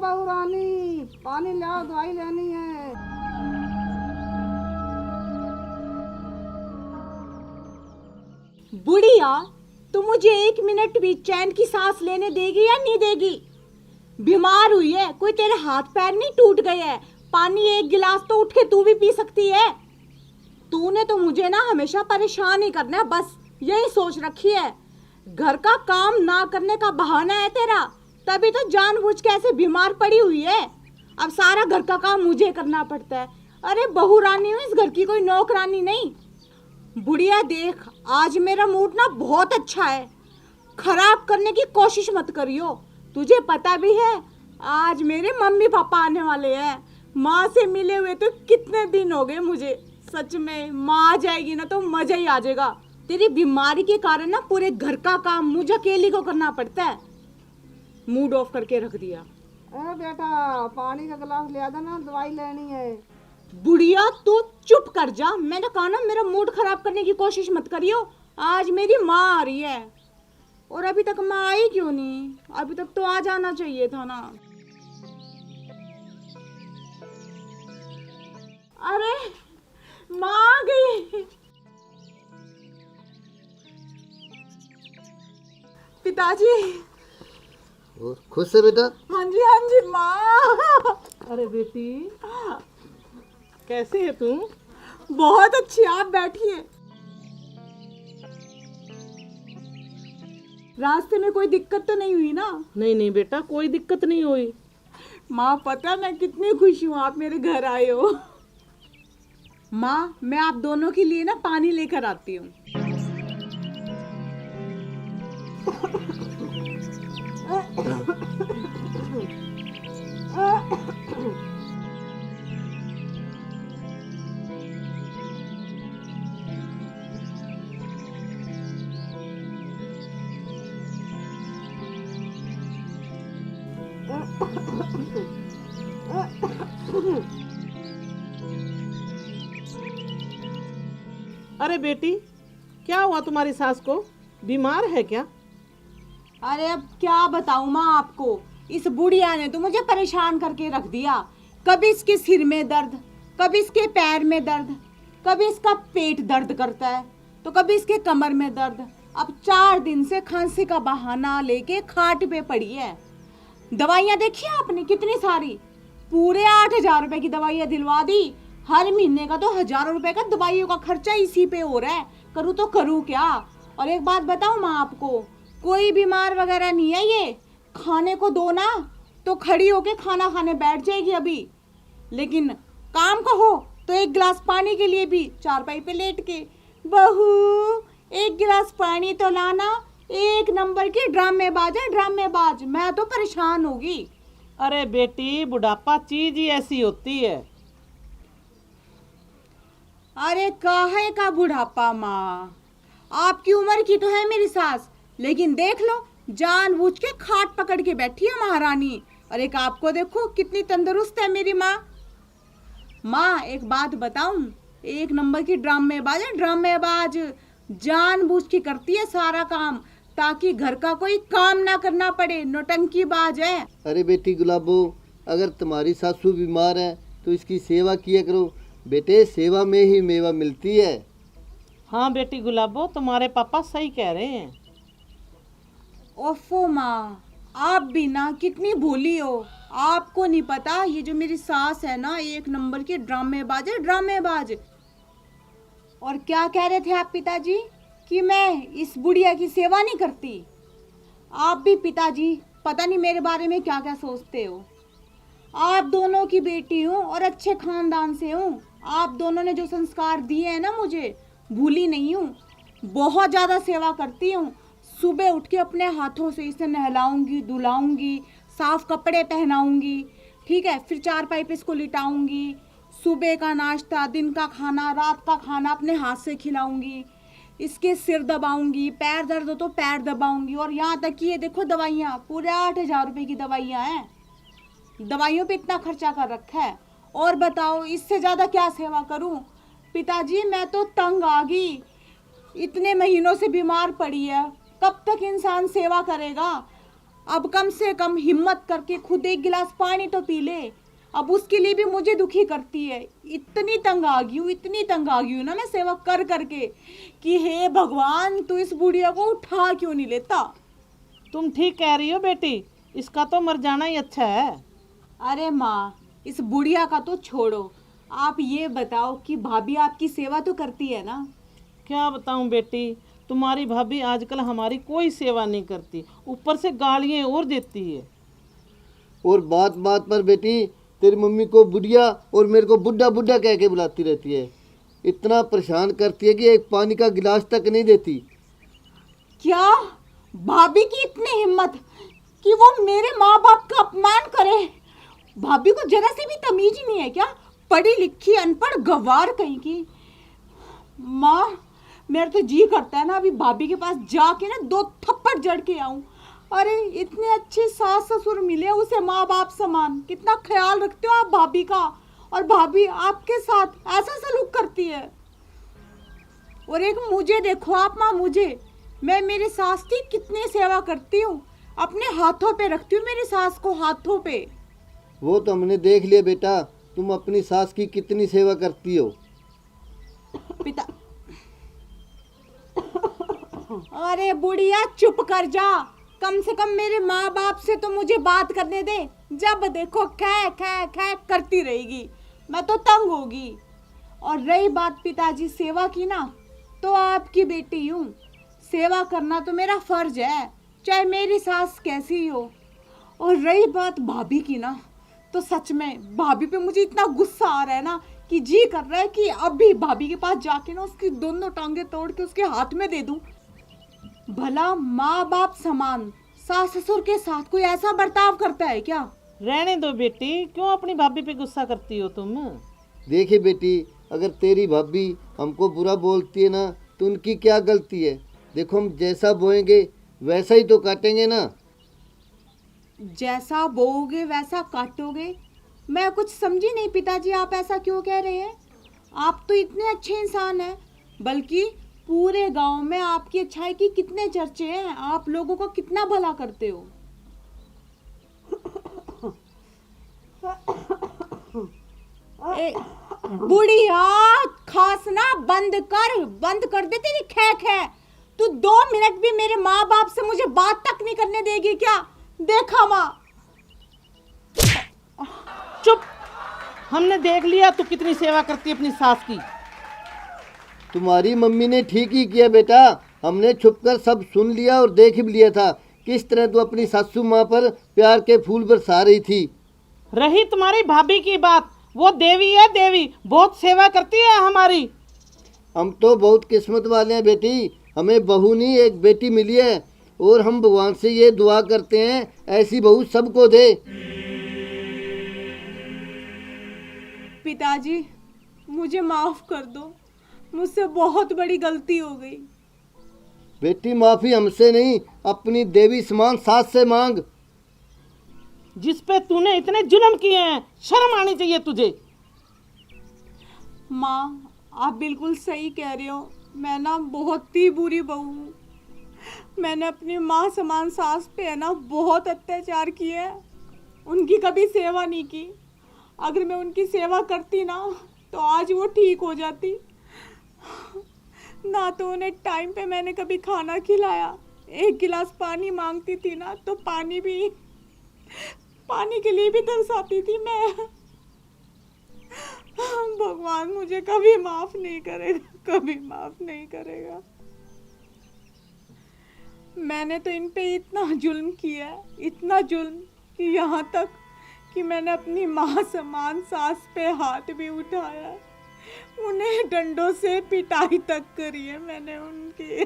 बहू रानी, पानी लाओ, दवाई लेनी है। बुढ़िया, तू मुझे 1 मिनट भी चैन की सांस लेने देगी या नहीं देगी? बीमार हुई है, कोई तेरे हाथ पैर नहीं टूट गए हैं? पानी 1 गिलास तो उठ के तू भी पी सकती है। तूने तो मुझे ना हमेशा परेशान ही करना है, बस यही सोच रखी है। घर का काम ना करने का बहाना है तेरा, तभी तो जानबूझ के ऐसे बीमार पड़ी हुई है। अब सारा घर का काम मुझे करना पड़ता है। अरे बहू रानी हूँ इस घर की, कोई नौकरानी नहीं। बुढ़िया देख, आज मेरा मूड ना बहुत अच्छा है, खराब करने की कोशिश मत करियो। तुझे पता भी है आज मेरे मम्मी पापा आने वाले हैं। माँ से मिले हुए तो कितने दिन हो गए मुझे। सच में माँ आ जाएगी ना तो मजा ही आ जाएगा। तेरी बीमारी के कारण ना पूरे घर का काम मुझे अकेली को करना पड़ता है। मूड ऑफ करके रख दिया। अरे बेटा, पानी का गिलास ले आदा ना, दवाई लेनी है। बुढ़िया तू चुप कर जा, मैंने कहा ना मेरा मूड खराब करने की कोशिश मत करियो। आज मेरी माँ आ रही है और अभी तक माँ आई क्यों नहीं? अभी तक तो आ जाना चाहिए था ना। अरे माँ आ गई। पिताजी। और खुश है बेटा? हाँ जी माँ। अरे बेटी, कैसे है तू? बहुत अच्छी, आप बैठिए। रास्ते में कोई दिक्कत तो नहीं हुई ना? नहीं नहीं बेटा, कोई दिक्कत नहीं हुई। माँ पता मैं कितनी खुश हूँ आप मेरे घर आए हो। माँ मैं आप दोनों के लिए ना पानी लेकर आती हूँ। अरे बेटी, क्या हुआ तुम्हारी सास को? बीमार है क्या? अरे अब क्या बताऊँ माँ आपको, इस बुढ़िया ने तो मुझे परेशान करके रख दिया। कभी इसके सिर में दर्द, कभी इसके पैर में दर्द, कभी इसका पेट दर्द करता है तो कभी इसके कमर में दर्द। अब 4 दिन से खांसी का बहाना लेके खाट पे पड़ी है। दवाइयाँ देखी आपने कितनी सारी, पूरे 8,000 रुपए की दवाइयाँ दिलवा दी। हर महीने का तो हजारों रुपए का दवाइयों का खर्चा इसी पे हो रहा है। करूँ तो करूँ क्या? और एक बात बताऊँ माँ आपको, कोई बीमार वगैरह नहीं है ये। खाने को दो ना तो खड़ी होके खाना खाने बैठ जाएगी अभी, लेकिन काम का हो तो 1 गिलास पानी के लिए भी चारपाई पे लेट के, बहू 1 गिलास पानी तो लाना। 1 नंबर की ड्रामेबाज है, ड्रामेबाज। मैं तो परेशान होगी। अरे बेटी, बुढ़ापा चीज ही ऐसी होती है। अरे काहे का बुढ़ापा माँ, आपकी उम्र की तो है मेरी सास, लेकिन देख लो जानबूझ के खाट पकड़ के बैठी है महारानी। और एक आपको देखो कितनी तंदुरुस्त है मेरी माँ। माँ एक बात बताऊं, 1 नंबर की ड्रामेबाज है, ड्रामेबाज। जानबूझ के करती है सारा काम ताकि घर का कोई काम ना करना पड़े, नौटंकीबाज है। अरे बेटी गुलाबो, अगर तुम्हारी सासू बीमार है तो इसकी सेवा किया करो। बेटे, सेवा में ही मेवा मिलती है। हाँ बेटी गुलाबो, तुम्हारे पापा सही कह रहे हैं। ओफो माँ, आप भी ना कितनी भोली हो। आपको नहीं पता ये जो मेरी सास है ना 1 नंबर की ड्रामेबाज है, ड्रामेबाज। और क्या कह रहे थे आप पिताजी कि मैं इस बुढ़िया की सेवा नहीं करती? आप भी पिताजी पता नहीं मेरे बारे में क्या क्या सोचते हो। आप दोनों की बेटी हूँ और अच्छे खानदान से हूँ। आप दोनों ने जो संस्कार दिए हैं ना मुझे, भूली नहीं हूँ। बहुत ज़्यादा सेवा करती हूँ। सुबह उठ के अपने हाथों से इसे नहलाऊंगी, धुलाऊंगी, साफ कपड़े पहनाऊंगी, ठीक है, फिर चारपाई पे इसको लिटाऊंगी। सुबह का नाश्ता, दिन का खाना, रात का खाना अपने हाथ से खिलाऊंगी। इसके सिर दबाऊंगी, पैर दर्द हो तो पैर दबाऊंगी। और यहाँ तक कि ये देखो दवाइयाँ, पूरे 8,000 रुपए की दवाइयाँ हैं। दवाइयों पे इतना खर्चा कर रखा है। और बताओ इससे ज़्यादा क्या सेवा करूं? पिताजी मैं तो तंग आ गई। इतने महीनों से बीमार पड़ी है, कब तक इंसान सेवा करेगा? अब कम से कम हिम्मत करके खुद एक गिलास पानी तो पी ले। अब उसके लिए भी मुझे दुखी करती है। इतनी तंग आ गई हूँ, इतनी तंग आ गई हूँ ना मैं सेवा कर करके कि हे भगवान तू इस बुढ़िया को उठा क्यों नहीं लेता। तुम ठीक कह रही हो बेटी, इसका तो मर जाना ही अच्छा है। अरे माँ, इस बुढ़िया का तो छोड़ो, आप ये बताओ कि भाभी आपकी सेवा तो करती है ना। क्या बताऊं बेटी, तुम्हारी भाभी आजकल हमारी कोई सेवा नहीं करती, ऊपर से गालियाँ और देती है। और बात बात पर बेटी तेरी मम्मी को बुढ़िया और मेरे को बुढ़ा बुढ़ा कह के बुलाती रहती है। इतना परेशान करती है कि एक पानी का गिलास तक नहीं देती। क्या भाभी की इतनी हिम्मत कि वो मेरे माँ बाप का अपमान करे। भाभी को जरा सी भी तमीज ही नहीं है क्या? पढ़ी लिखी अनपढ़ गवार कहीं की। माँ, मेरा तो जी करता है ना अभी भाभी के पास जाके ना 2 थप्पड़ जड़ के आऊं। अरे इतने अच्छे सास ससुर मिले उसे माँ बाप समान, कितना ख्याल रखते हो आप भाभी का, और भाभी आपके साथ ऐसा सलूक करती है। और एक मुझे देखो आप माँ, मुझे, मैं मेरी सास की कितनी सेवा करती हूँ, अपने हाथों पे रखती हूँ मेरी सास को, हाथों पे। वो तो हमने देख लिया बेटा, तुम अपनी सास की कितनी सेवा करती हो। पिता अरे बुढ़िया चुप कर जा, कम से कम मेरे माँ बाप से तो मुझे बात करने दे। जब देखो कै कै कै करती रहेगी, मैं तो तंग होगी। और रही बात पिताजी सेवा की ना, तो आपकी बेटी हूँ, सेवा करना तो मेरा फर्ज है, चाहे मेरी सास कैसी ही हो। और रही बात भाभी की ना, तो सच में भाभी पे मुझे इतना गुस्सा आ रहा है ना कि जी कर रहा है कि अभी भाभी के पास जाके ना उसकी दोनों टांगे तोड़ के उसके हाथ में दे दूं। भला माँ बाप समान सास ससुर के साथ कोई ऐसा बर्ताव करता है क्या? रहने दो बेटी, क्यों अपनी भाभी पे गुस्सा करती हो तुम? देखिए बेटी, अगर तेरी भाभी हमको बुरा बोलती है ना तो उनकी क्या गलती है। देखो हम जैसा बोएंगे वैसा ही तो काटेंगे ना। जैसा बोओगे वैसा काटोगे? मैं कुछ समझी नहीं पिताजी, आप ऐसा क्यों कह रहे हैं? आप तो इतने अच्छे इंसान हैं, बल्कि पूरे गांव में आपकी अच्छाई की कितने चर्चे हैं, आप लोगों को कितना भला करते हो। बुढ़िया खांसना बंद कर दे तेरी खैक है। तू 2 मिनट भी मेरे माँ बाप से मुझे बात तक नहीं करने देगी क्या? देखा माँ। चुप, हमने देख लिया तू कितनी सेवा करती है अपनी सास की। तुम्हारी मम्मी ने ठीक ही किया बेटा, हमने छुपकर सब सुन लिया और देख भी लिया था किस तरह तू अपनी सासू माँ पर प्यार के फूल बरसा रही थी। रही तुम्हारी भाभी की बात, वो देवी है देवी, बहुत सेवा करती है हमारी। हम तो बहुत किस्मत वाले हैं बेटी, हमें बहू नहीं एक बेटी मिली है, और हम भगवान से ये दुआ करते हैं ऐसी बहू सबको दे। पिताजी मुझे माफ कर दो, मुझसे बहुत बड़ी गलती हो गई। बेटी माफी हमसे नहीं, अपनी देवी समान सास से मांग। जिस पे तूने इतने जुल्म किए हैं, शर्म आनी चाहिए तुझे। माँ आप बिल्कुल सही कह रहे हो, मैं ना बहुत ही बुरी बहू हूँ। मैंने अपनी माँ समान सास पे है ना बहुत अत्याचार किए हैं, उनकी कभी सेवा नहीं की। अगर मैं उनकी सेवा करती ना तो आज वो ठीक हो जाती। ना तो उन्हें टाइम पे मैंने कभी खाना खिलाया, 1 गिलास पानी मांगती थी ना तो पानी के लिए भी तरसाती थी मैं। भगवान मुझे कभी माफ नहीं करेगा, कभी माफ नहीं करेगा। मैंने तो इन पे इतना जुल्म किया है, इतना जुल्म कि यहाँ तक कि मैंने अपनी माँ समान सास पे हाथ भी उठाया, उन्हें डंडों से पिटाई तक करी है मैंने उनकी।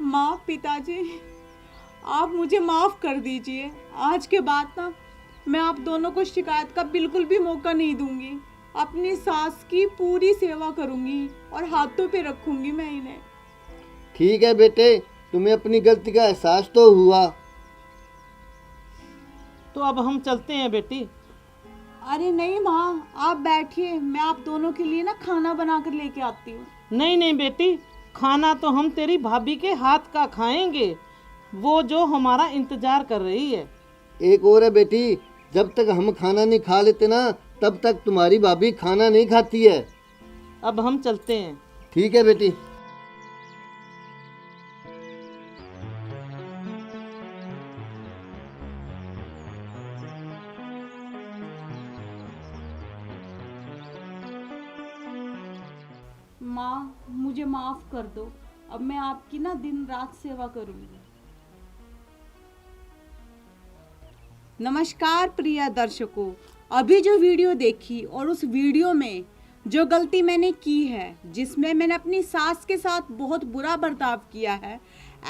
माँ पिताजी आप मुझे माफ कर दीजिए, आज के बाद ना मैं आप दोनों को शिकायत का बिल्कुल भी मौका नहीं दूंगी। अपनी सास की पूरी सेवा करूंगी और हाथों पे रखूंगी मैं इन्हें। ठीक है बेटे, तुम्हें अपनी गलती का एहसास तो हुआ। तो अब हम चलते हैं बेटी। अरे नहीं माँ, आप बैठिए, मैं आप दोनों के लिए ना खाना बना कर लेके आती हूँ। नहीं नहीं बेटी, खाना तो हम तेरी भाभी के हाथ का खाएंगे, वो जो हमारा इंतजार कर रही है। एक और है बेटी, जब तक हम खाना नहीं खा लेते ना तब तक तुम्हारी भाभी खाना नहीं खाती है। अब हम चलते हैं। ठीक है बेटी। माँ मुझे माफ कर दो, अब मैं आपकी ना दिन रात सेवा करूंगी। नमस्कार प्रिय दर्शकों, अभी जो वीडियो देखी और उस वीडियो में जो गलती मैंने की है, जिसमें मैंने अपनी सास के साथ बहुत बुरा बर्ताव किया है,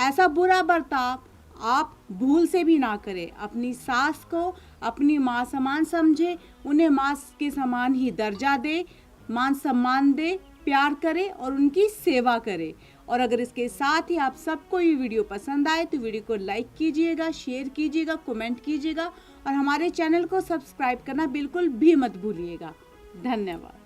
ऐसा बुरा बर्ताव आप भूल से भी ना करें। अपनी सास को अपनी माँ समान समझे, उन्हें माँ के समान ही दर्जा दे, मान सम्मान दे, प्यार करे और उनकी सेवा करे। और अगर इसके साथ ही आप सबको ये वीडियो पसंद आए तो वीडियो को लाइक कीजिएगा, शेयर कीजिएगा, कमेंट कीजिएगा और हमारे चैनल को सब्सक्राइब करना बिल्कुल भी मत भूलिएगा। धन्यवाद।